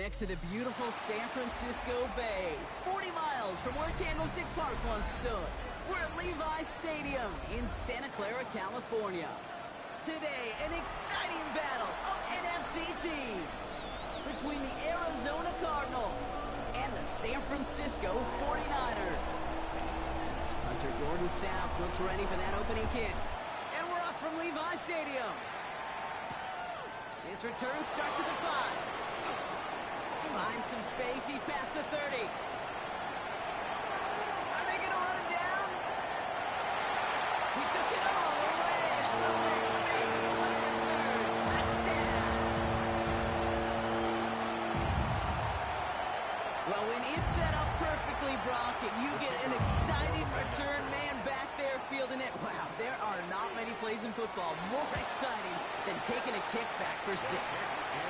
next to the beautiful San Francisco Bay, 40 miles from where Candlestick Park once stood. We're at Levi's Stadium in Santa Clara, California. Today, an exciting battle of NFC teams between the Arizona Cardinals and the San Francisco 49ers. Hunter Jordan South looks ready for that opening kick. And we're off from Levi's Stadium. His return starts at the 5. Finds some space. He's past the 30. Are they going to run him down? He took it all the way. Oh, baby, what a return. Touchdown. Well, when it's set up perfectly, Brock, and you get an exciting return man back there fielding it, wow, there are not many plays in football more exciting than taking a kick back for 6.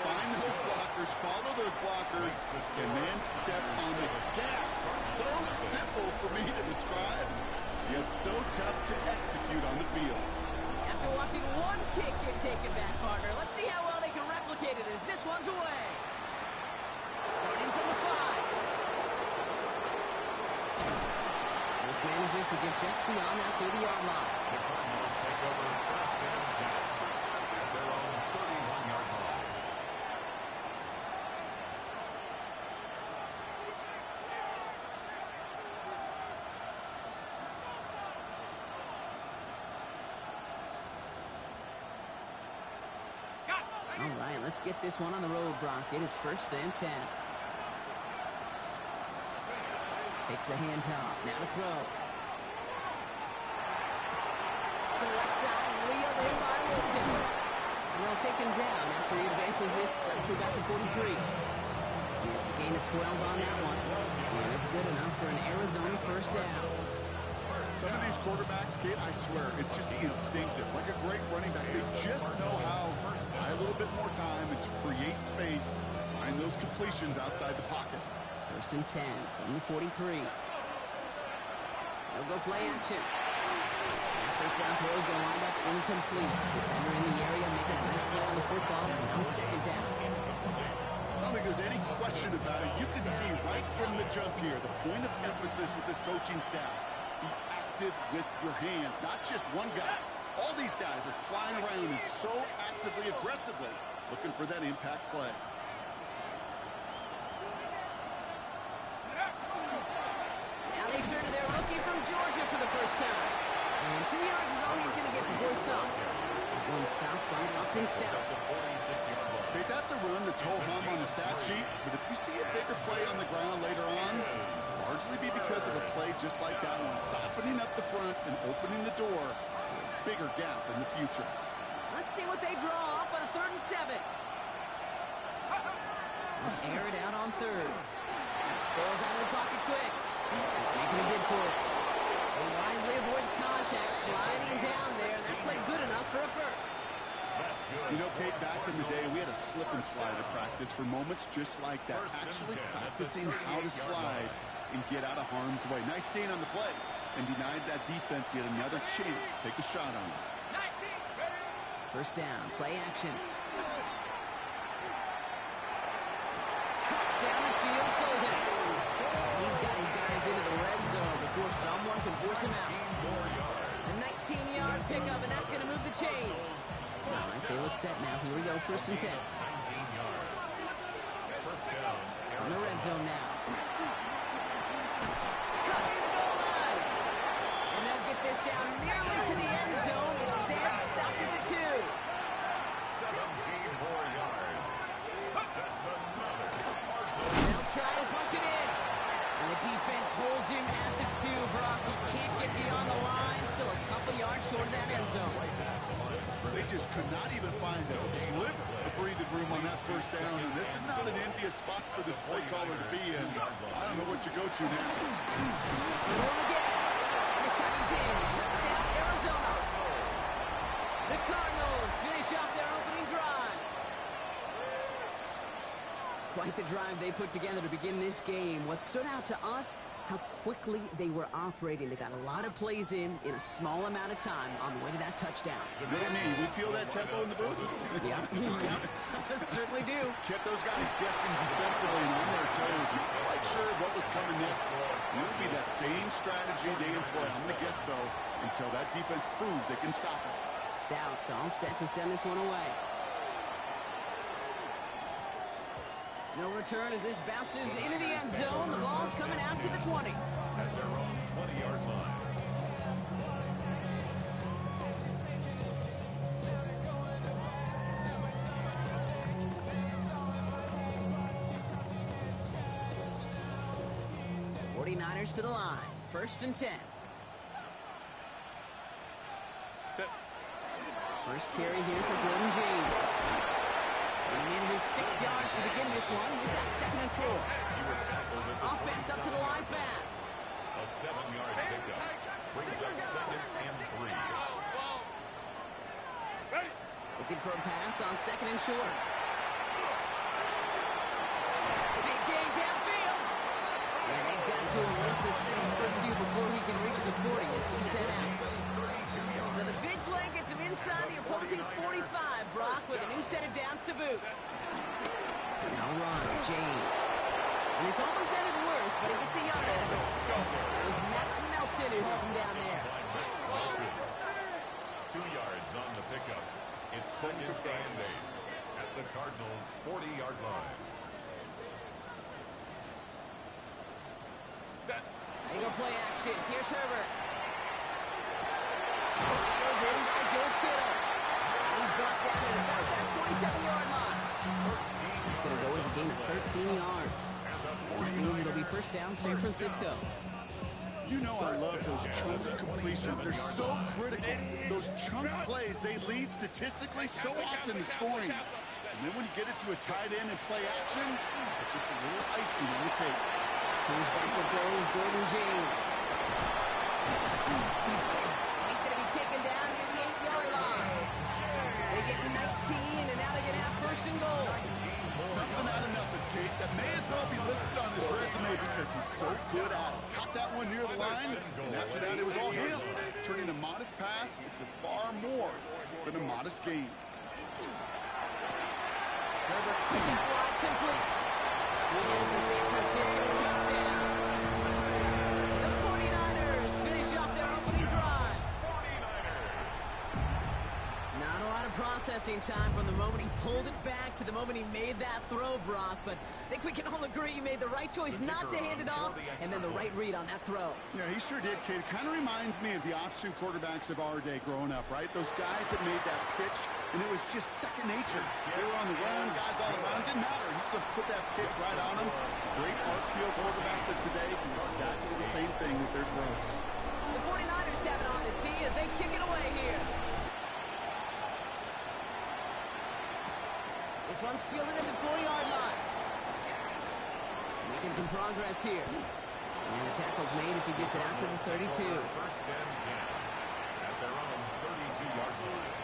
Find those blockers, follow those blockers, and then step on the gas. So simple for me to describe, yet so tough to execute on the field. After watching one kick get taken back, partner, let's see how well they can replicate it as this one's away. Starting from the 5. This manages to get just beyond that 30-yard line. The Cardinals take over first down 10 at their own 31-yard line. All right, let's get this one on the road, Brock. It is first and 10. Takes the handoff. Now to throw. To the left side, wheeled in by Wilson. And they'll take him down after he advances this up to about the 43. And it's a gain of 12 on that one. And it's good enough for an Arizona first down. Some of these quarterbacks, Kate, I swear, it's just instinctive. Like a great running back, they just know how to buy a little bit more time and to create space to find those completions outside the pocket. First and 10 from the 43. They'll go play action. That first down throw is going to wind up incomplete. Defender in the area making a nice play on the football. Now it's second down. I don't think there's any question about it. You can see right from the jump here, the point of emphasis with this coaching staff. Be active with your hands, not just one guy. All these guys are flying around and so actively, aggressively looking for that impact play. They turn to their rookie from Georgia for the first time. And 2 yards is all he's going to get before stop. One stopped by Austin Stout. Okay, that's a run that's ho-hum on the stat sheet, but if you see a bigger play on the ground later on, it'll largely be because of a play just like that one, softening up the front and opening the door for a bigger gap in the future. Let's see what they draw up on a 3rd and 7. Air it out on 3rd. Goes out of the pocket quick. He's making a bid for it. He wisely avoids contact, sliding down there. That played good enough for a first. You know, Kate, back in the day, we had a slip and slide at practice for moments just like that. Actually practicing how to slide and get out of harm's way. Nice gain on the play and denied that defense yet another chance to take a shot on it. First down, play action. Cut down the field, Golden. He's got his guys into the red zone before someone can force him out. A 19-yard pickup, and that's going to move the chains. All right, they look set now. Here we go, first and 10. 19 yards. First down. From the red zone now. Cut near the goal line. And they'll get this down nearly to the end zone. Instead, stopped at the 2. 17 more yards. That's another. They'll try and punch it in. And the defense holds him at the 2, Brock. He can't get beyond the line, still a couple yards short of that end zone. They just could not even find a sliver of breathing room on that first down, and this is not an envious spot for this play caller to be in. I don't know what you go to now. Throw him again. And this time he's in. Touchdown, Arizona. The Cardinals finish off their opening drive. Quite the drive they put together to begin this game. What stood out to us, how quickly they were operating. They got a lot of plays in a small amount of time on the way to that touchdown. You know what I mean? We feel that tempo in the booth. Yeah, certainly do. Kept those guys guessing defensively and on their toes. Not quite sure what was coming next. It would be that same strategy they employ. I'm going to guess so until that defense proves they can stop it. Stout all set to send this one away. No return as this bounces into the end zone. The ball's coming out to the 20. At their own 20-yard line. '49ers to the line. 1st and 10. First carry here for Jordan James. Getting in his 6 yards to begin this one. We've got 2nd and 4. Offense up to the line fast. A 7-yard pickup brings up 2nd and 3. Looking for a pass on 2nd and short. Big gain downfield. And they've got to him just a step or two before he can reach the 40 as he's set out. So the big play gets him inside the opposing 45, Brock, with a new set of downs to boot. No run, James. And it's almost ended worse, but he gets a yard out of it. It was Max Melton who held him down there. 2 yards on the pickup. It's 2nd and 8 at the Cardinals' 40-yard line. Set. They go play action. Here's Herbert. Stealed in by George Kittle. And he's brought down at about that 27-yard line. It's going to go as a gain of 13 yards. And that means it'll be 1st down, San Francisco. You know I love those chunk completions. They're so critical. Those chunk plays, they lead statistically so often to scoring. And then when you get it to a tight end and play action, it's just a little icing on the cake. To his back it goes Jordan James. He's going to be taken down near the 8-yard line. They get 19, and now they're going to have 1st and goal. Something out of nothing, Kate, that may as well be listed on his resume because he's so good at it. Caught that one near the line, and after that it was all him. Turning a modest pass into far more than a modest gain. Herbert with that wide complete. Here's the San Francisco touchdown. The 49ers finish off their opening drive. Not a lot of processing time from the moment he pulled it back to the moment he made that throw, Brock. But I think we can all agree he made the right choice not to hand it off, and then the right read on that throw. Yeah, he sure did, Kate. It kind of reminds me of the option quarterbacks of our day growing up, right? Those guys that made that pitch, and it was just second nature. They were on the run, guys all around. Didn't matter. He's going to put that pitch right on them. Great arc field quarterbacks of today do exactly the same thing with their throws. The 49ers have it on the tee as they kick it away here. This one's fielded at the 4-yard line. Making some progress here. And the tackle's made as he gets it out to the 32. 1st and 10 at their own 32-yard line.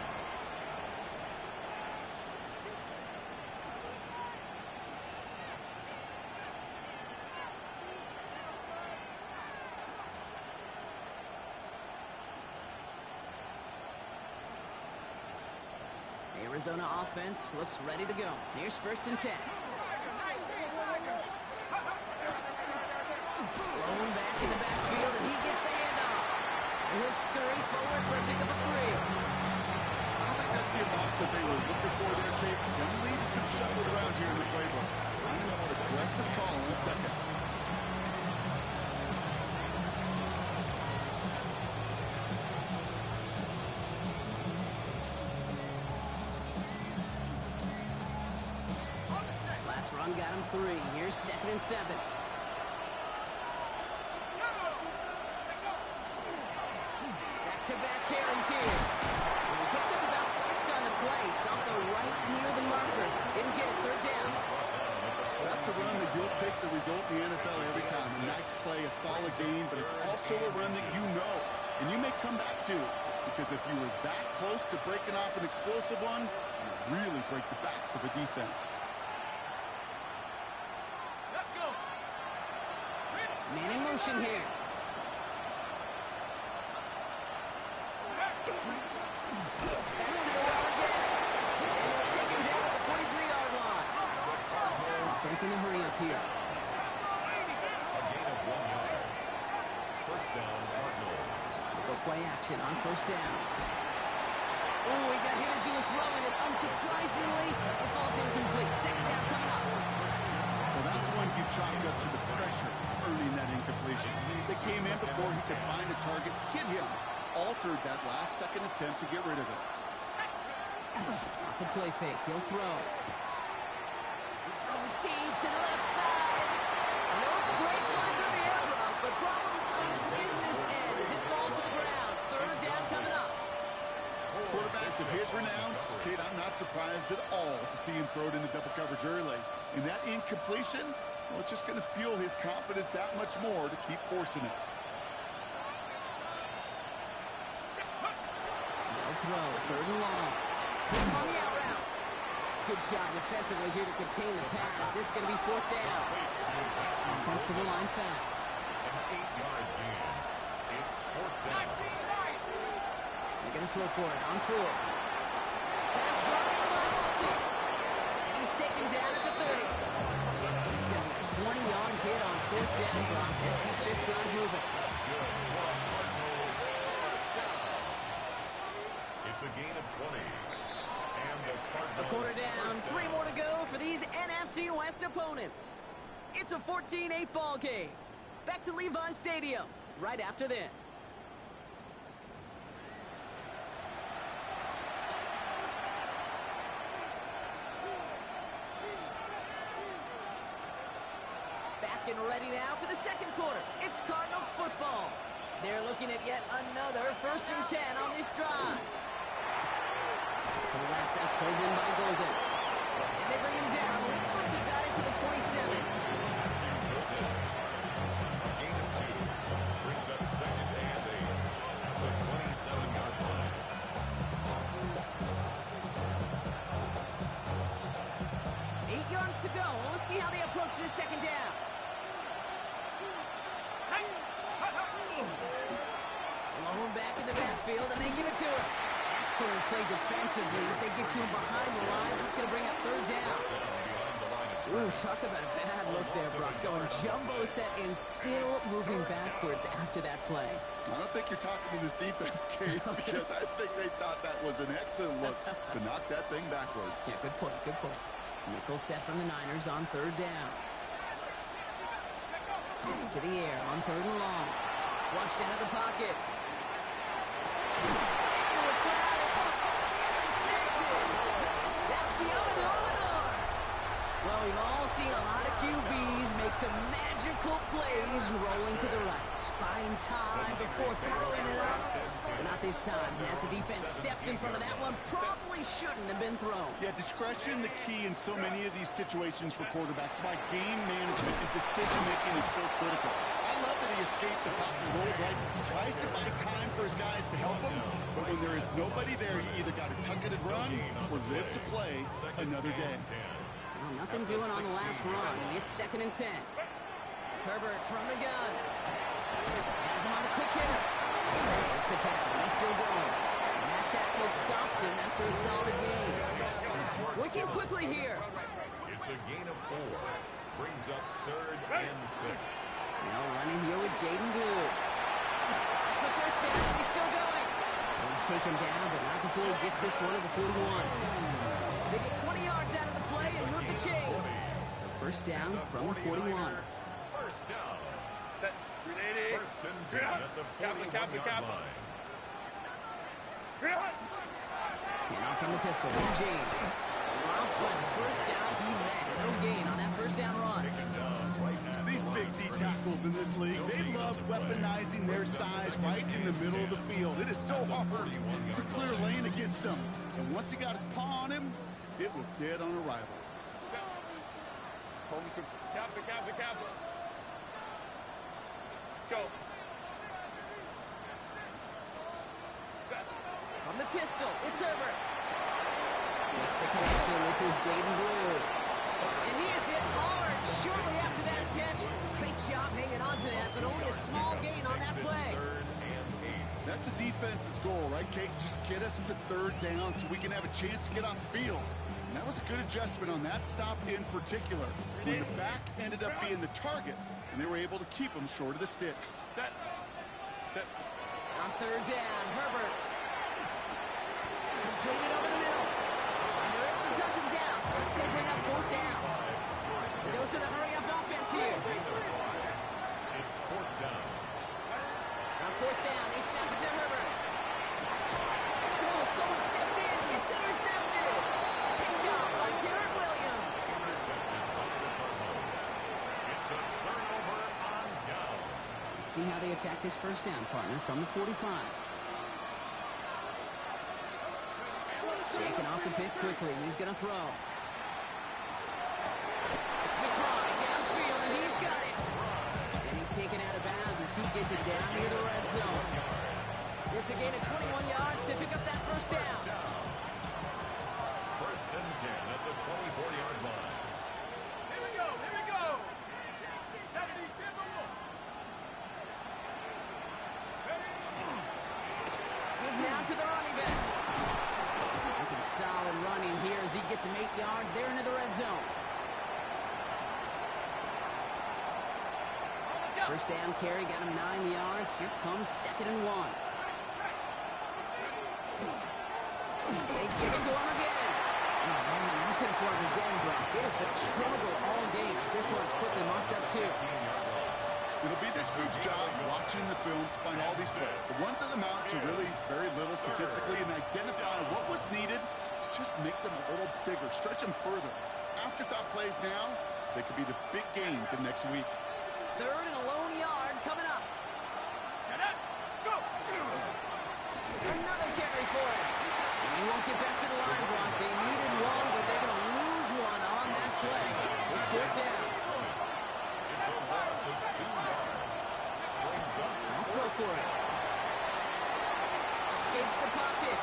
Arizona offense looks ready to go. Here's 1st and 10. Thrown back in the backfield, and he gets the handoff. And he'll scurry forward for a pickup of 3. I don't think that's the amount that they were looking for there, Kate. Gonna lead to some shuffling around here in the playbook. I know what aggressive call on 2nd. Last run got him 3. Here's 2nd and 7. Back-to-back carries here. And he picks up about 6 on the play. Stopped the right near the marker. Didn't get it. 3rd down. That's a run that you'll take the result in the NFL every time. A nice play, a solid game, but it's also a run that you know. And you may come back to it. Because if you were that close to breaking off an explosive one, you really break the backs of the defense. Man in motion here. Back to the well again. And they'll take him down at the 43-yard line. Offense in a hurry up here. A gain of 1 yard. First down, Cardinals. Go play action on first down. Oh, he got hit as he was throwing it. Unsurprisingly, it falls incomplete. Second down coming up. Well, that's one you chalk up to the pressure earning that incompletion. They came in before he could find a target, hit him, altered that last second attempt to get rid of it. Off the play fake, he'll throw. He's throwing deep to the left side. Notes great fly through the air route, but problems on the business end as it falls to the ground. Third down coming up. Quarterback of his renowns, Kate, I'm not surprised at all to see him throw it into double coverage early. And that incompletion, well, it's just going to fuel his confidence that much more to keep forcing it. No throw, third and long. Puts him on the out route. Good job defensively here to contain the pass. This is going to be fourth down. Offense to the line fast. An 8-yard gain. It's fourth down. They're going to throw for it on fourth. Pass brought in by Watson. And he's taken down at the 30. It's going to be a 20-yard hit on fourth down, Brock. That keeps this drive moving. That's good. Cardinals, first down. It's a gain of 20. And the Cardinals, A quarter down, first 3 more to go for these NFC West opponents. It's a 14-8 ball game. Back to Levi Stadium right after this. Back and ready now for the second quarter. It's Cardinals football. They're looking at yet another 1st and 10 on this drive. To the left, that's pulled in by Golden. And they bring him down. Looks like he got it to the 27. A gain of 2. Brings up second and 8 at the 27-yard line. 8 yards to go. Well, let's see how they approach this second down. Low back in the backfield, and they give it to him. Excellent play defensively as they get to him behind the line. That's going to bring up third down. Ooh, talk about a bad look there, Brock. Going jumbo set and still moving backwards after that play. I don't think you're talking to this defense, Kate, because I think they thought that was an excellent look to knock that thing backwards. Yeah, good point, good point. Nickel set from the Niners on third down. To the air on third and long. Flushed out of the pocket. Into a crowd. Intercepted. That's the Amador. Well, we've all seen a lot of QBs make some magical plays rolling to the right. Buying time before throwing it up. But not this time. As the defense steps in front of that one, probably shouldn't have been thrown. Yeah, discretion the key in so many of these situations for quarterbacks. Why game management and decision-making is so critical. I love that he escaped the pocket, rolls right, tries to buy time for his guys to help him, but when there is nobody there, you either got to tuck it and run or live to play another day. Well, nothing doing on the last run. It's 2nd and 10. Herbert from the gun. Has him on the quick hitter. Makes a tackle. He's still going. And that tackle stops him after a solid gain. Working quickly here. It's a gain of 4. Brings up 3rd and 6. Now running here with Jaden Blue. That's the first down. He's still going. He's taken down, but not before he gets this one at the 41. They get 20 yards out of the play and move the chains. So first down from the 41. First down. Set. Ready. First and 10 at the 41-yard line. And off from the pistol. It's James. Dropped one. First down he met. No gain on that first down run. Taken down right now. These big D tackles in this league, they love weaponizing their size right in the middle of the field. It is so hard to clear lane against them. And once he got his paw on him, it was dead on arrival. Cap. Go. Set. From the pistol, it's Herbert. Makes the connection. This is Jaden Blue. And he is hit hard shortly after that catch. Great job hanging on to that, but only a small gain on that play. That's a defense's goal, right, Kate? Just get us to third down so we can have a chance to get off the field. And that was a good adjustment on that stop in particular, when the back ended up being the target, and they were able to keep them short of the sticks. Set. On third down, Herbert. Completed over the middle. And they're able to touch him down. That's going to bring up fourth down. Goes to the hurry-up offense here. It's fourth down. On fourth down, they snap it to Herbert. Oh, someone stepped in. It's intercepted. Picked up by Garrett Williams. Intercepted by the Cardinals. It's a turnover on down. See how they attack this first down, partner, from the 45. Shaking off the pit quickly. He's going to throw. It's McBride downfield, and he's got it. And he's taken out of bounds as he gets it down near the red zone. It's a gain of 21 yards to pick up that first down. First and 10 at the 24-yard line. Here we go. 70, Good now to the running back. And some solid running here as he gets him 8 yards there into the red zone. First down carry, got him 9 yards. Here comes second and 1. They give it to him again. Oh, man, nothing for him again, Brock. It has been trouble all game as this one's quickly marked up, too. It'll be this group's job watching the film to find all these plays. The ones that amount to really very little statistically and identify what was needed to just make them a little bigger, stretch them further. Afterthought plays now, they could be the big gains in next week. Third and a lone yard coming up. Go. Another carry for him. And he won't get back to the line, Brock. They needed one, but they're going to lose one on that play. It's fourth down. It's a loss of 2 yards. Brings up I'll throw for it. Escapes the pocket.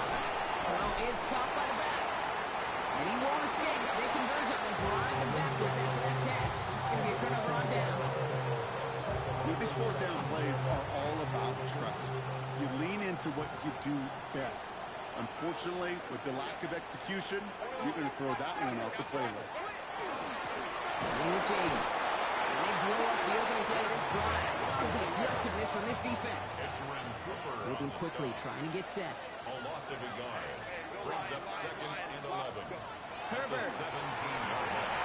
Well, is caught by the back. And he won't escape. They converge on him, drive him backwards after that catch. It's going to be a turnover on downs. These fourth down plays are all about trust. You lean into what you do best. Unfortunately, with the lack of execution, you're going to throw that one off the playlist. With James. And they blow up the opening play of this drive. Look at the aggressiveness from this defense. Moving quickly, trying to get set. a loss of a yard. Brings up second and 11. Herbert. 17-yard line.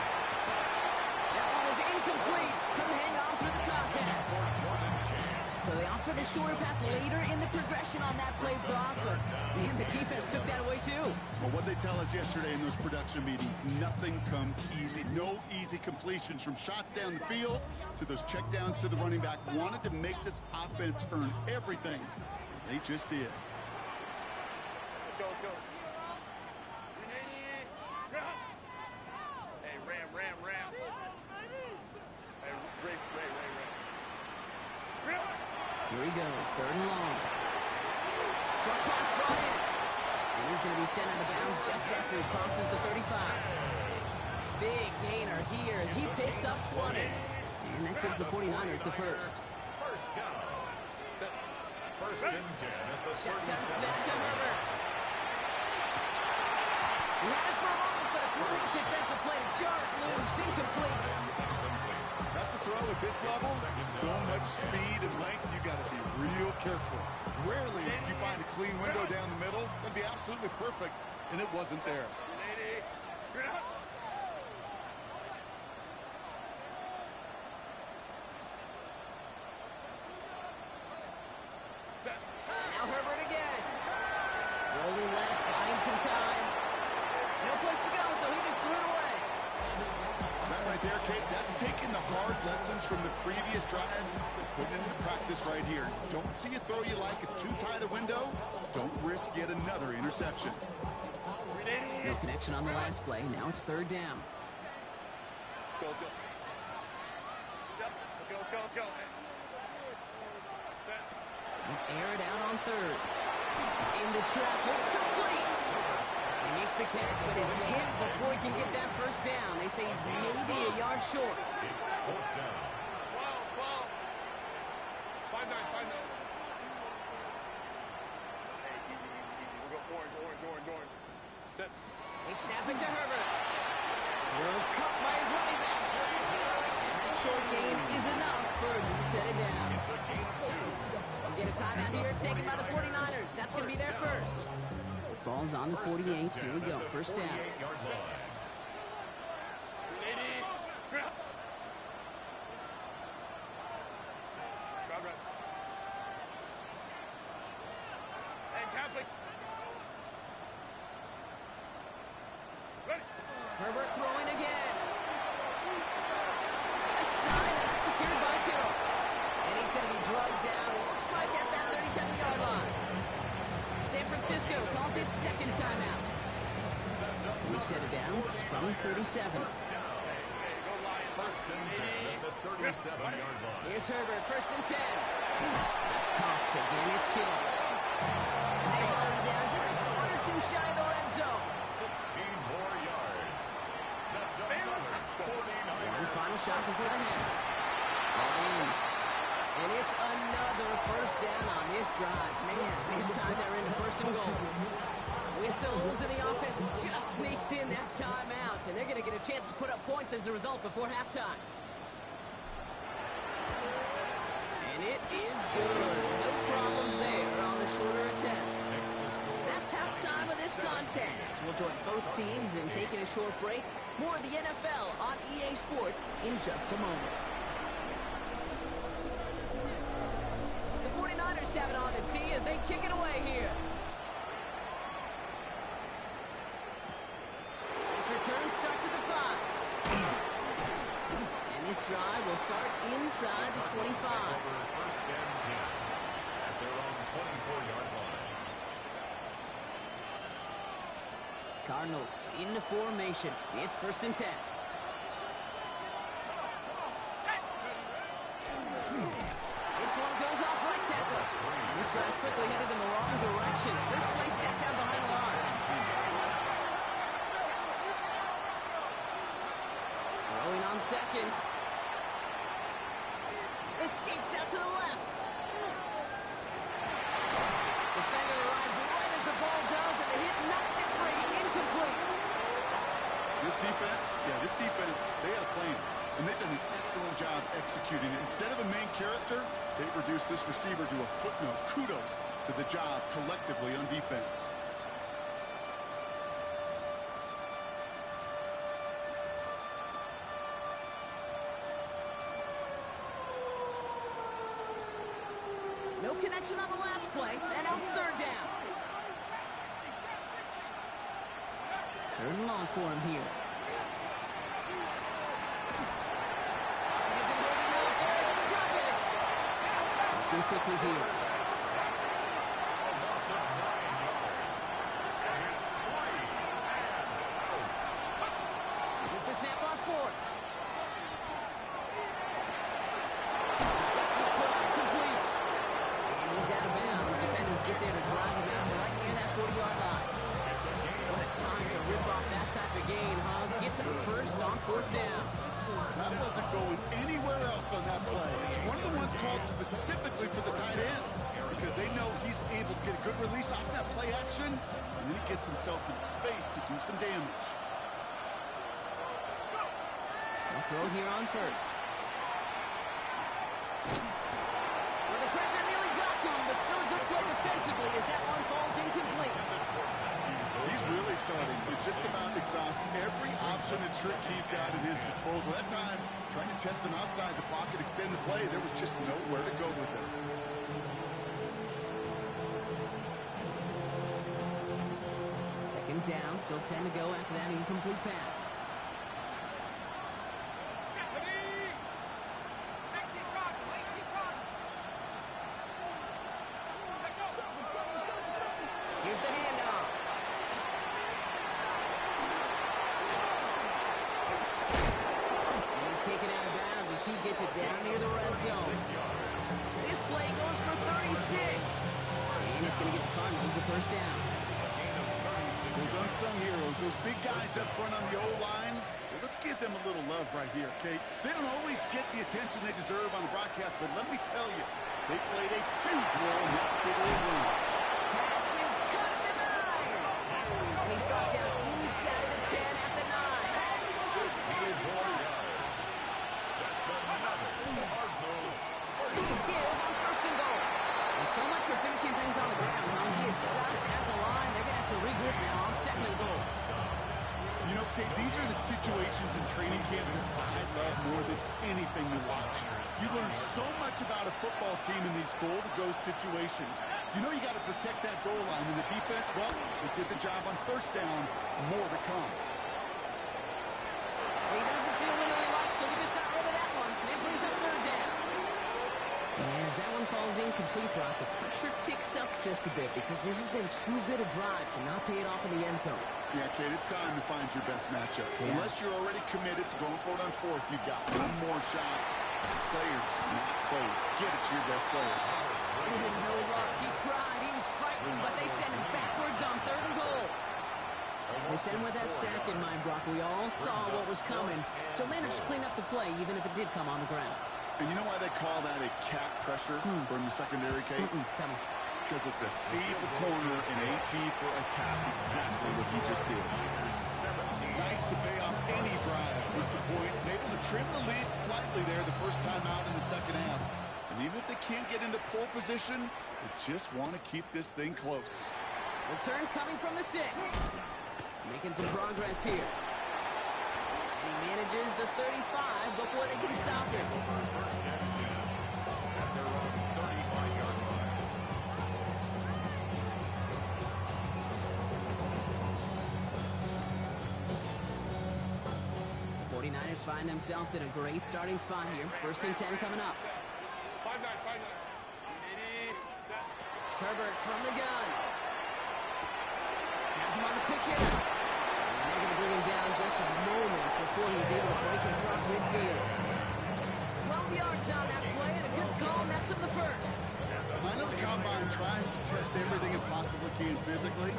That one is incomplete. Couldn't hang on through the contact. So they opt for the shorter pass later in the progression on that play, Brock, but man, the defense took that away too. Well, what they tell us yesterday in those production meetings, nothing comes easy. No easy completions from shots down the field to those checkdowns to the running back. Wanted to make this offense earn everything. They just did. Let's go. Hey, Ram. Hey, Ray. Here he goes, third and long. Short pass brought in. And he's going to be sent out of bounds just after he crosses the 35. Big gainer here as he picks up 20. And that gives the 49ers the first. First down. First and 10 at the 37. Shotgun snap to Herbert. He had it for a moment, but a great defensive play to jar it loose. Incomplete. That's a throw at this level. So much speed and length, you got to be real careful. Rarely if you find a clean window down the middle, that'd be absolutely perfect, and it wasn't there. Now Herbert again. Rolling left, buying some time. No place to go, so he just threw it away. That right there, Kate, that's taking the hard lessons from the previous drive and putting it into practice right here. Don't see a throw you like, it's too tight a window. Don't risk yet another interception. No connection on the last play. Now it's third down. Let's go. Air it out on third. Into traffic, complete. He makes the catch, but is hit before he can get that first down. They say he's maybe a yard short. It's fourth down. 5-9. Hey, easy. We'll go orange. Set. They snap it to Herbert. Well cut by his running back. And that short gain is enough for him to set it down. It's a gain of 2. We'll get a timeout here taken by the 49ers. That's going to be their first. Ball's on the 48. Here we go. First down. 48-yard line. Herbert throwing again. Outside, that's secured by Kittle. And he's going to be drugged down, looks like at that 37-yard line. San Francisco calls it second timeout. We've set it down from 37. First and 10 at the 37-yard line. Here's Herbert, first and 10. That's Cox again, it's Kittle. And they hold him down just a foot or two shy of the red zone. 16 more yards. That's another 49. One final shot before the half. All in. And it's another first down on this drive. Man, this time they're into first and goal. Whistles and the offense just sneaks in that timeout. And they're going to get a chance to put up points as a result before halftime. And it is good. No problems there on the shorter attempt. That's halftime of this contest. We'll join both teams in taking a short break. More of the NFL on EA Sports in just a moment. The 49ers have it on the tee as they kick it away here. This return starts at the 5. And this drive will start inside the 25. First and 10 at their own 24-yard line. Cardinals into formation. It's first and 10. This one goes off right tackle. This drive's quickly headed in the wrong direction. First play set down behind the line. Throwing on seconds. Escapes out to the left. Defender arrives right as the ball does, and the hit knocks it free. Incomplete. This defense, they had a plan, and they've done an excellent job executing it. Instead of a main character, they've reduced this receiver to a footnote. Kudos to the job collectively on defense. No connection on the last play, and now it's third down. Third and long for him here. Looking quickly here. Here's the snap on fourth. He's got the pull complete. And he's out of bounds. Defenders get there to drive him out right near that 40-yard line. What a time to rip off that type of gain, huh? Gets him first on fourth down. That wasn't going anywhere else on that play. It's one of the ones called specifically for the tight end because they know he's able to get a good release off that play action, and then he gets himself in space to do some damage. No throw here on first. Well, the pressure nearly got to him, but still a good play defensively as that one falls incomplete. He's really starting to just about exhaust every option and trick he's got at his disposal. That time, trying to test him outside the pocket, extend the play, there was just nowhere to go with it. Second down, still 10 to go after that incomplete pass. Here's the handoff. And he's taken out of bounds as he gets it down near the red zone. This play goes for 36. And it's going to give the Cardinals a first down. Those unsung heroes, those big guys up front on the O-line, well, let's give them a little love right here, okay? They don't always get the attention they deserve on the broadcast, but let me tell you, they played a huge role in that big old win. Pass is cut at the 9. And he's brought down inside the 10 at the 9. 15 more yards. That's another Cardinals first down. Give on first and goal. Well, so much for finishing things on the ground, huh? He is stopped at the line. They're going to have to regroup now on second and goal. You know, Kate, these are the situations in training camp that I love more than anything to watch. You learn so much about a football team in these goal-to-go situations. You know you got to protect that goal line, and the defense, well, they did the job on first down. More to come. He doesn't see a window he likes, so he just got rid of that one. And it brings up third down. And as that one falls incomplete, Brock, the pressure ticks up just a bit because this has been too good a drive to not pay it off in the end zone. Yeah, Kate, it's time to find your best matchup. Yeah. Unless you're already committed to going for it on fourth, you've got one more shot. Players, not plays. Get it to your best player. No luck. He tried. He was frightened, but they sent him backwards on third and goal. They sent him with that sack in mind, Brock. We all saw what was coming, so managed to clean up the play, even if it did come on the ground. And you know why they call that a cap pressure from the secondary, Kate? Tell me. Because it's a C for corner and a T for attack. Exactly what he just did. Nice to pay off any drive with some points. And able to trim the lead slightly there the first time out in the second half. And even if they can't get into pole position, they just want to keep this thing close. Return coming from the 6. Making some progress here. And he manages the 35 before they can stop him. First and 10. At their own 35-yard line. 49ers find themselves in a great starting spot here. First and 10 coming up. 5-9, 5-9. Set. Herbert from the gun. Has him on the quick hitter. And they're going to bring him down just a moment before he's able to break across midfield. 12 yards on that play and a good call, and that's him the first. I know the Combine tries to test everything it possibly can physically,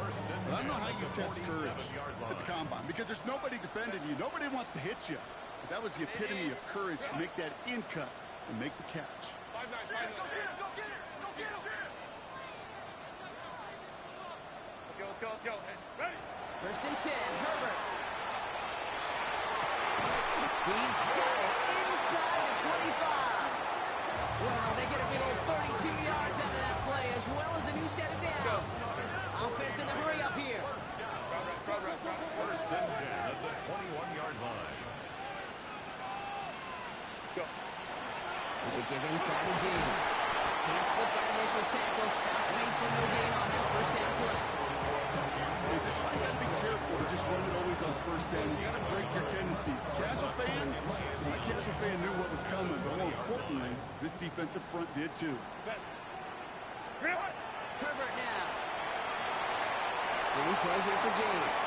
but I don't know how you test courage at the Combine because there's nobody defending you. Nobody wants to hit you. But that was the epitome of courage to make that in cut and make the catch. 5-9, 5-9. Go get him! Let's go. Hey, ready? First and 10, Herbert. He's got it inside the 25. Well, they get a big old 32 yards out of that play, as well as a new set of downs. Offense in the hurry up here. First and 10 at the 21-yard line. Go. There's a give inside to James. Can't slip that initial tackle. Stops made for no gain on that first down play. Hey, this is why you got to be careful to just run it always on first down. You got to break your tendencies. Casual fan, my casual fan knew what was coming, but more importantly, this defensive front did too. Set. Real. Herbert now. Spinning play here for James.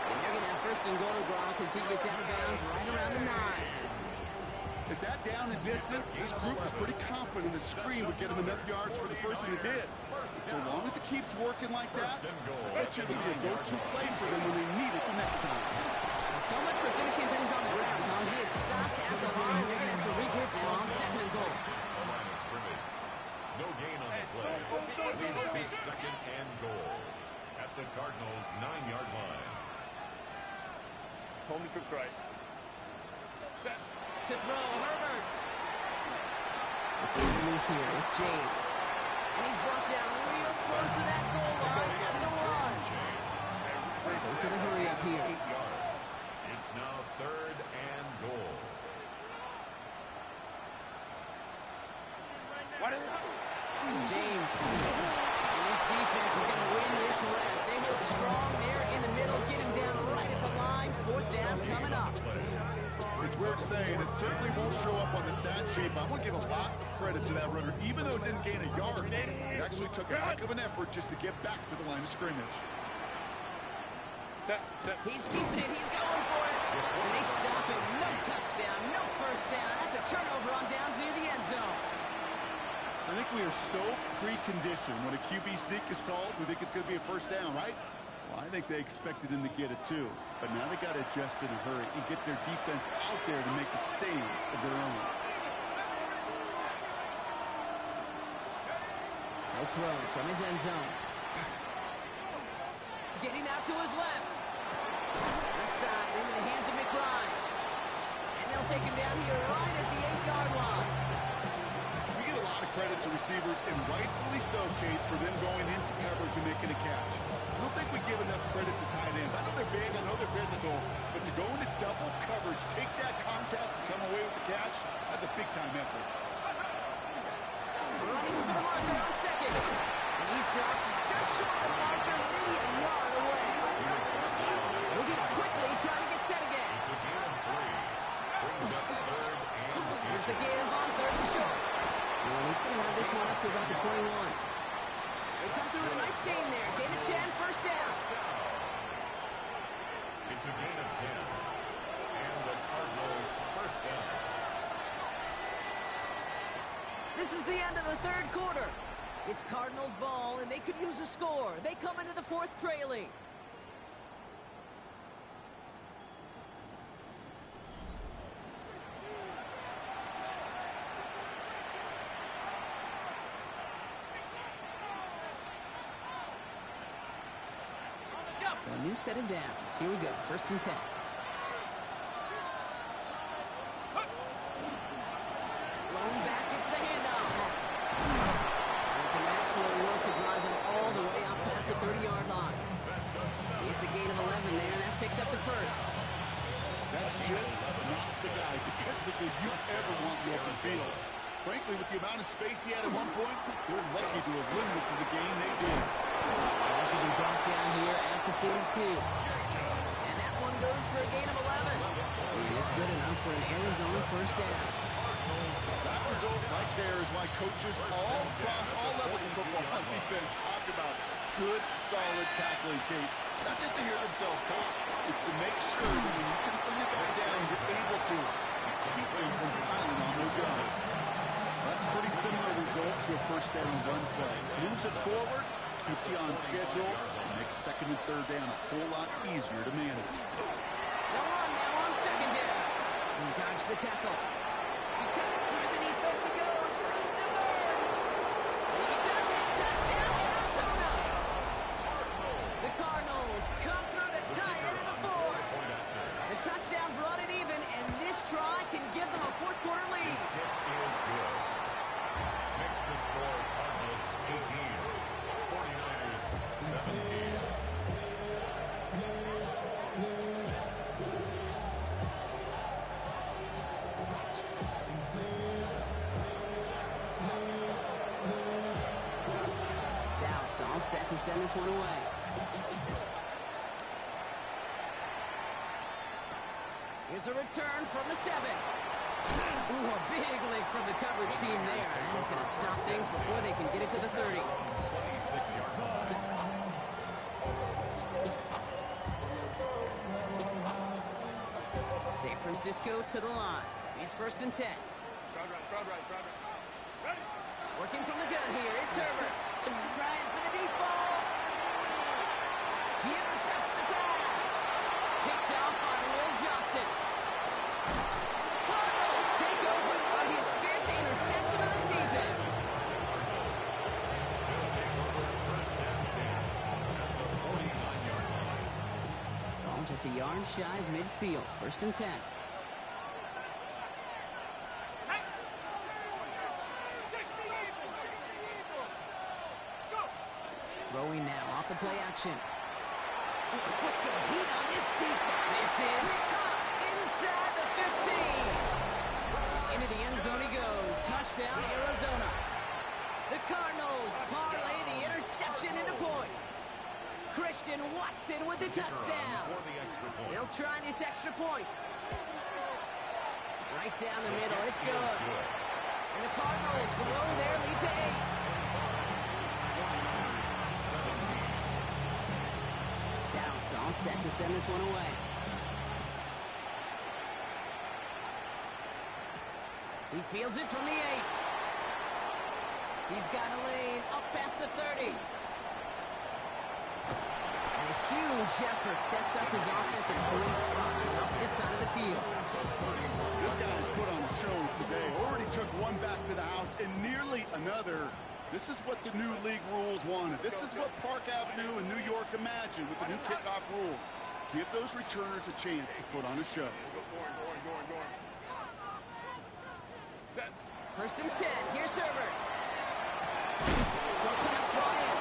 And they're going to have first and goal, Brock, as he gets out of bounds right around the 9. At that down and distance, this group was pretty confident the screen would get them enough yards for the first, and it did. And so long as it keeps working like that, I bet you it'll be a go-to play for them when they need it the next time. So much for finishing things on the ground, huh? He is stopped at the line. They're going to have to regroup now on second and goal. Line of scrimmage. No gain on the play. Leads to second and goal at the Cardinals' 9-yard line. Home trips right. Set. To throw, Herbert. Underneath here, it's James. And he's brought down real close to that goal line at the 1. Goes to the hurry up here. 8 yards. It's now third and goal. James. And this defense is going to win this rep. They hold strong there in the middle. Get him down right at the line. Fourth down coming up. It's weird to say, and it certainly won't show up on the stat sheet, but I want to give a lot of credit to that runner. Even though it didn't gain a yard, it actually took a heck of an effort just to get back to the line of scrimmage. Set. He's keeping it. He's going for it. And they stop him. No touchdown. No first down. That's a turnover on downs near the end zone. I think we are so preconditioned when a QB sneak is called, we think it's going to be a first down, right? Well, I think they expected him to get it too, but now they got to adjust in a hurry and get their defense out there to make a stand of their own. No throw from his end zone. Getting out to his left. Left side into the hands of McBride. And they'll take him down here right at the 8-yard line. We get a lot of credit to receivers, and rightfully so, Kate, for them going into coverage and making a catch. I don't think we give enough credit to tight ends. I know they're big, I know they're physical, but to go into double coverage, take that contact, and come away with the catch, that's a big-time effort. Running for the marker on second. And he's dropped just short of the marker, maybe a yard away. Moving quickly, trying to get set again. It's a gain of 3. Brings up third and Here's the give on third and short. And he's going to have this one up to about the 21. They come through with a nice gain there. Gain of 10, first down. It's a gain of 10. And the Cardinal first down. This is the end of the third quarter. It's Cardinals ball, and they could use a score. They come into the fourth trailing. So a new set of downs. Here we go, first and 10. Lone back gets the handoff. It's an excellent work to drive them all the way out past the 30-yard line. It's a gain of 11 there, and that picks up the first. That's just not the guy defensively you ever want in the open field. Frankly, with the amount of space he had at one point, they're lucky to have limited to the game they did. He's going to be brought down here at the 42. And that one goes for a gain of 11. And it's good enough for an Arizona first down. That result right there is why coaches all across all levels of football on defense talk about good, solid tackling, Kate. It's not just to hear themselves talk. It's to make sure that when you can bring the guy down, you're able to keep them from piling on those yards. That's a pretty similar result to a first down run play. Moves it forward, keeps you on schedule, and makes second and third down a whole lot easier to manage. They'll run now on second down. He dodged the tackle. He cut through the defense. He goes. Room to burn. He does it. Touchdown, Arizona. The Cardinals come through to tie it in the fourth. The touchdown brought it even, and this try can give them a fourth quarter lead. His kick is good. Makes the score Cardinals 18. 49ers 17. Stout's all set to send this one away. Here's a return from the 7. Ooh, a big lick from the coverage team there. And he's going to stop things before they can get it to the 30. 26-yard line. San Francisco to the line. It's first and 10. Crowd right. Ready? Working from the gun here. It's Herbert. Trying for the deep ball. He intercepts the pass. Picked off by Will Johnson. And the Cardinals take over on his 5th interception of the season. They'll take over first and 10 at the 49-yard line. Ball just a yard shy of midfield. First and 10. Throwing now off the play action. Put some heat on this defense. This is caught inside the 15. Into the end zone he goes. Touchdown, Arizona. The Cardinals parlay the interception into points. Christian Watson with the touchdown. For the extra point. They'll try this extra point. Right down the middle. It's good. And the Cardinals blow their lead to 8. Stout's all set to send this one away. He fields it from the 8. He's got a lane up past the 30. And a huge Jeffert sets up his offense in a great spot on the opposite side of the field. This guy's put on a show today. Already took one back to the house and nearly another. This is what the new league rules wanted. This is what Park Avenue in New York imagined with the new kickoff rules. Give those returners a chance to put on a show. Go for him. Set. First and 10. Here's Herbert. So pass brought in.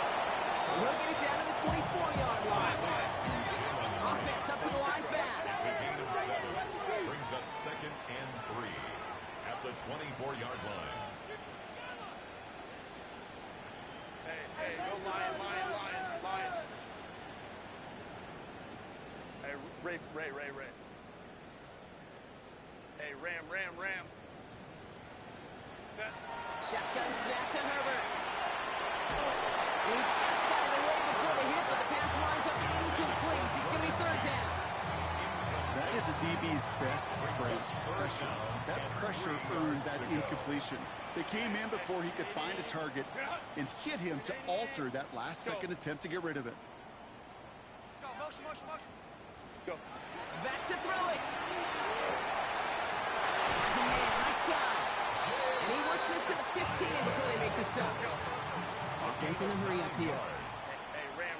He'll get it down to the 24-yard line. Offense up to the line fast. It's a gain of 7. Brings up 2nd and 3 at the 24-yard line. Hey, go Lion. Hey, Ray. Hey, Ram. Set. Shotgun snap to Herbert. He just got it away before the hit, but the pass lines up incomplete. It's going to be 3rd down. That is a DB's best friend, pressure. That pressure earned that incompletion. They came in before he could find a target and hit him to alter that last-second attempt to get rid of it. Let's go. Back to throw it. That's a man, right side. And he works this to the 15 before they make the stop. Offense in a hurry up here. Hey, Ram.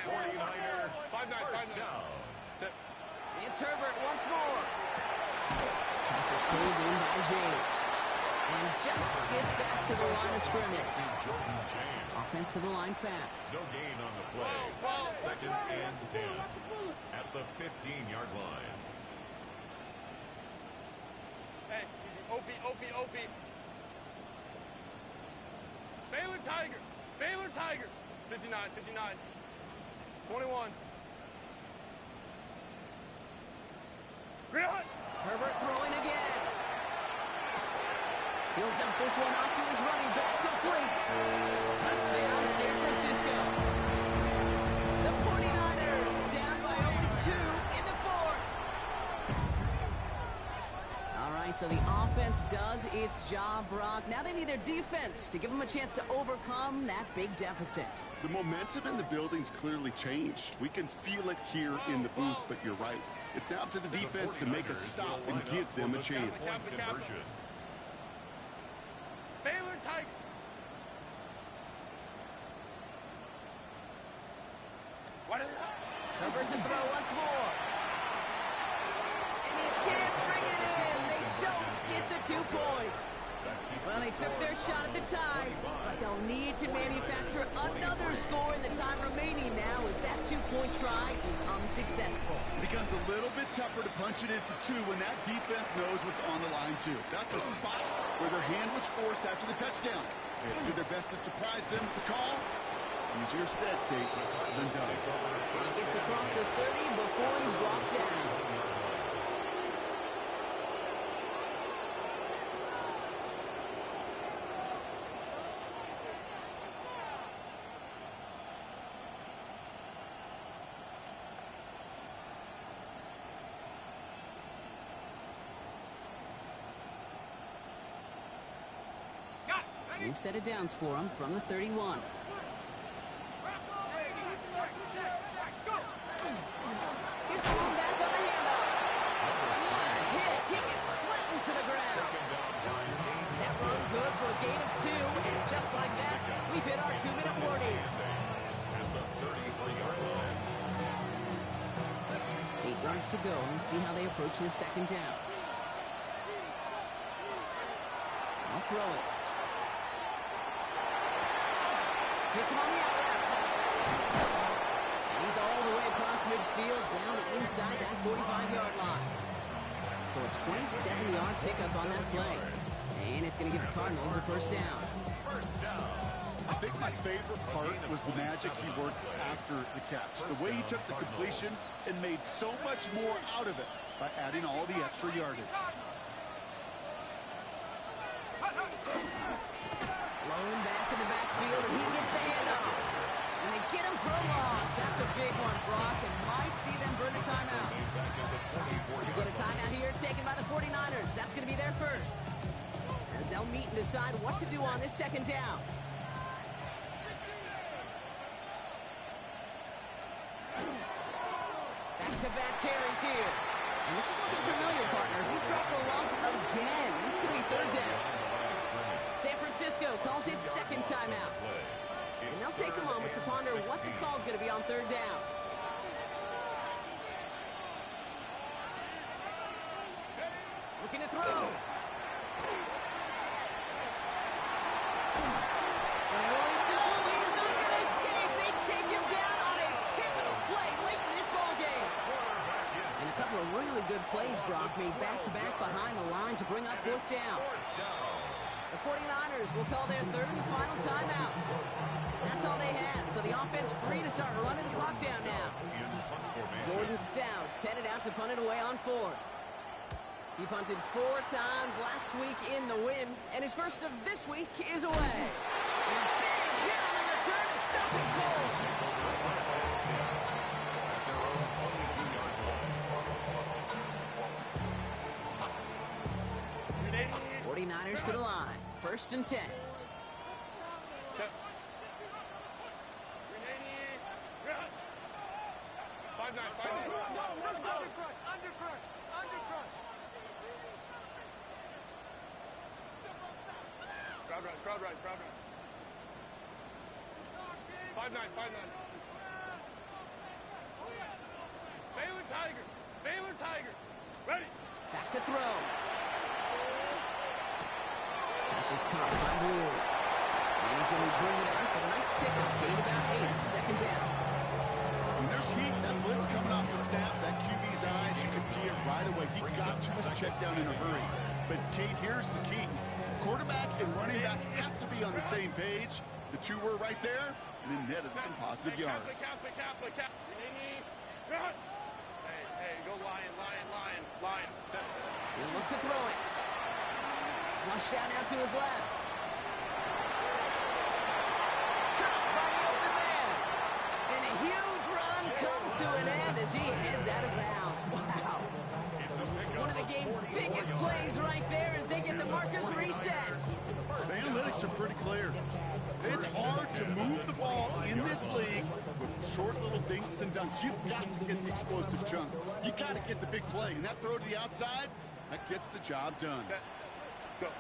49er. 5-9. First down. Set. It's Herbert once more. Pass is pulled in by James. And just gets back to the line of scrimmage. Jordan James. Offense to the line fast. No gain on the play. 2nd and 10 at the 15-yard line. Hey, OP. Baylor Tiger. 59. 21. Herbert throwing again. He'll dump this one off to his running back, complete. Touchdown, San Francisco. The 49ers down by only 2 in the 4th. All right, so the offense does its job, Brock. Now they need their defense to give them a chance to overcome that big deficit. The momentum in the building's clearly changed. We can feel it here in the booth, but you're right. It's now up to the defense to make a stop and give them a chance. Conversion. Baylor Tiger. What is that? Herbert to throw once more. And he can't bring it in. They don't get the 2 points. Well, they took their shot at the time, but they'll need to manufacture another score in the time remaining now as that 2-point try is unsuccessful. It becomes a little bit tougher to punch it in for 2 when that defense knows what's on the line, too. That's a spot where their hand was forced after the touchdown. They did their best to surprise them with the call. Easier said, Kate, than done. And he gets across the 30 before he's brought down. New set of downs for him from the 31. Here's the one back on the handoff. What a hit. He gets flattened to the ground. That run good for a gain of 2, and just like that, we've hit our 2-minute warning. At the 33-yard line. 8 yards to go. Let's see how they approach this 2nd down. I'll throw it. Hits him on the out route. And he's all the way across midfield down inside that 45-yard line. So a 27-yard pickup on that play. And it's going to give the Cardinals a 1st down. I think my favorite part was the magic he worked after the catch. The way he took the completion and made so much more out of it by adding all the extra yardage. Blown back in the backfield, and he gets the handoff. And they get him for a loss. That's a big one, Brock, and might see them burn a timeout. We get a timeout here taken by the 49ers. That's going to be their first, as they'll meet and decide what to do on this 2nd down. back-to-back carries here. And this is looking familiar, partner. He's dropped a loss again. It's going to be third down. San Francisco calls it second timeout. And they'll take a moment to ponder what the call is going to be on third down. Looking to throw. And Roy, no, he's not going to escape. They take him down on a pivotal play late in this ball game. And a couple of really good plays, Brock, made back-to-back behind the line to bring up fourth down. The 49ers will call their third and final timeout. That's all they had, so the offense free to start running the clock down now. Jordan Stout's headed out to punt it away on fourth. He punted 4 times last week in the win, and his first of this week is away. And a big hit on the return to stop him cold. 49ers to the line. First and 10. Crowd right. 5-9. Baylor Tiger. Ready. Back to throw. This is caught by Blue. And he's going to be driven out for a nice pickup. Gain about 8. Second down. When there's heat, that blitz coming off the snap, that QB's eyes, you can see it right away. He got to his check down in a hurry. But, Kate, here's the key. Quarterback and running back have to be on the same page. The two were right there, and then netted some positive yards. Hey, go Lion. He'll look to throw it. Flushed out now to his left. Caught by the open man. And a huge run comes to an end as he heads out of bounds. Wow. One of the game's biggest plays right there as they get the markers reset. The analytics are pretty clear. It's hard to move the ball in this league with short little dinks and dunks. You've got to get the explosive chunk. You got to get the big play. And that throw to the outside, that gets the job done. Go.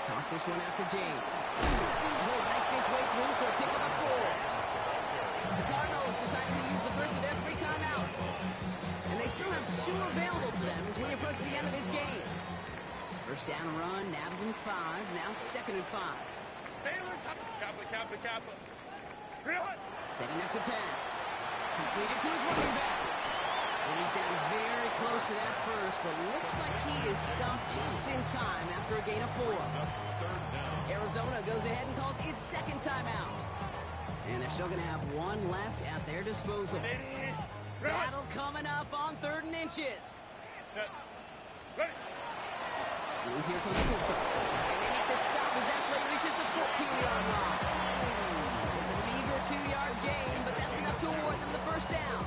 Toss this one out to James. He'll make his way through for a pick of the 4. The Cardinals decided to use the first of their 3 timeouts. And they still have 2 available to them as we approach the end of this game. First down run, nabs him 5, now second and 5. Baylor, Kappa. Setting up to pass. Completed to his running back. And he's down very close to that first, but looks like he is stopped just in time after a gain of 4. Arizona goes ahead and calls its second timeout. And they're still going to have 1 left at their disposal. Battle coming up on 3rd and inches. Ready. Blue here from the pistol. And they make the stop as that play reaches the 14-yard line. It's a meager 2-yard gain, but that's enough to award them the first down.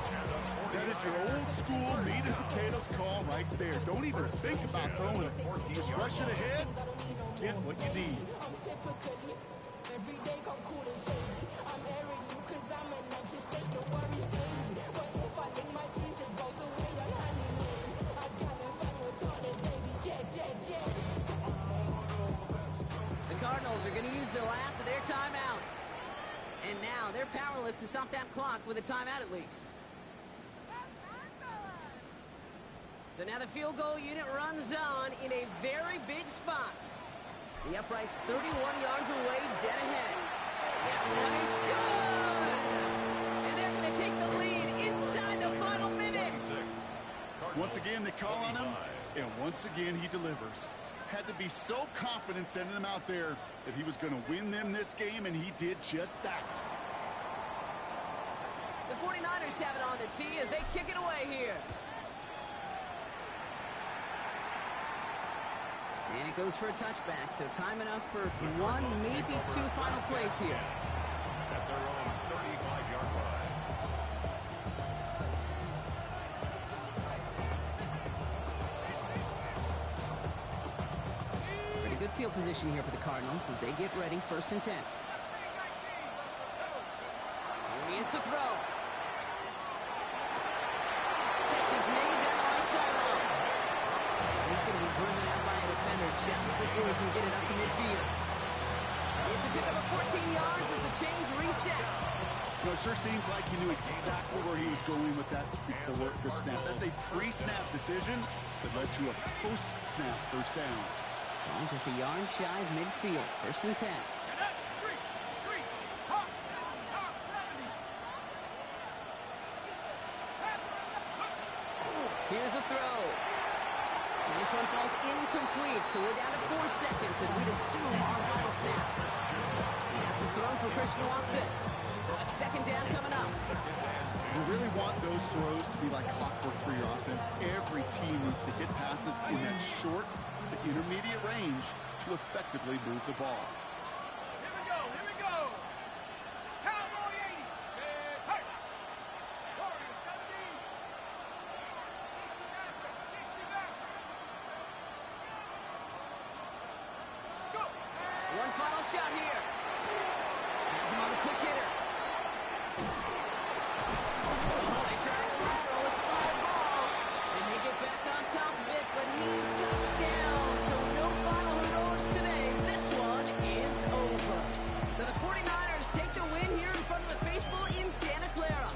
That is your old school meat and potatoes call right there. Don't even think about throwing it. Just rush it ahead, get what you need. The Cardinals are going to use the last of their timeouts. And now they're powerless to stop that clock with a timeout at least. So now the field goal unit runs on in a very big spot. The upright's 31 yards away, dead ahead. That one is good! And they're going to take the lead inside the final minute. Once again, they call on him, and once again, he delivers. Had to be so confident sending him out there that he was going to win them this game, and he did just that. The 49ers have it on the tee as they kick it away here. And it goes for a touchback, so time enough for 1, maybe 2 final plays here. At their own 35-yard line. Pretty good field position here for the Cardinals as they get ready, 1st and 10. Here he is to throw. just before he can get it up to midfield. It's a pickup of 14 yards as the chains reset. Well, it sure seems like he knew exactly where he was going with that before the snap. That's a pre-snap decision that led to a post-snap first down. Ball just a yard shy of midfield. 1st and 10. Here's a throw. And this one falls incomplete, so we're down to 4 seconds, and we'd assume our final snap. Pass was thrown for Christian Watson. So it's 2nd down coming up. You really want those throws to be like clockwork for your offense. Every team needs to hit passes in that short to intermediate range to effectively move the ball. Here we go, here we go. Cowboy 80. Hey. Warrior 17. 60 back. Go. One final shot here. Has him on the quick hitter. Oh, they try the lateral. It's a live ball. They may get back on top of it, but he's touchdown. So no final heroics today. This one is over. So the 49ers take the win here in front of the faithful in Santa Clara.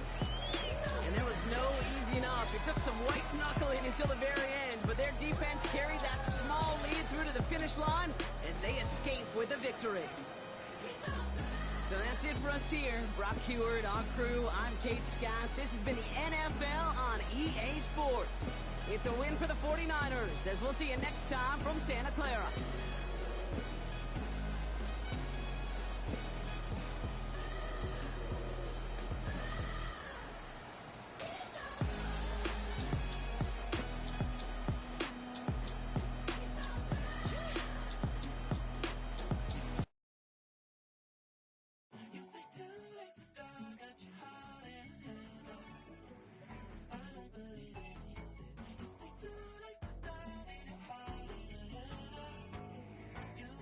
And there was no easy enough. It took some white knuckling until the very end, but their defense carried that small lead through to the finish line as they escape with a victory. So that's it for us here. Brock Heward, our crew, I'm Kate Scott. This has been the NFL on EA Sports. It's a win for the 49ers, as we'll see you next time from Santa Clara.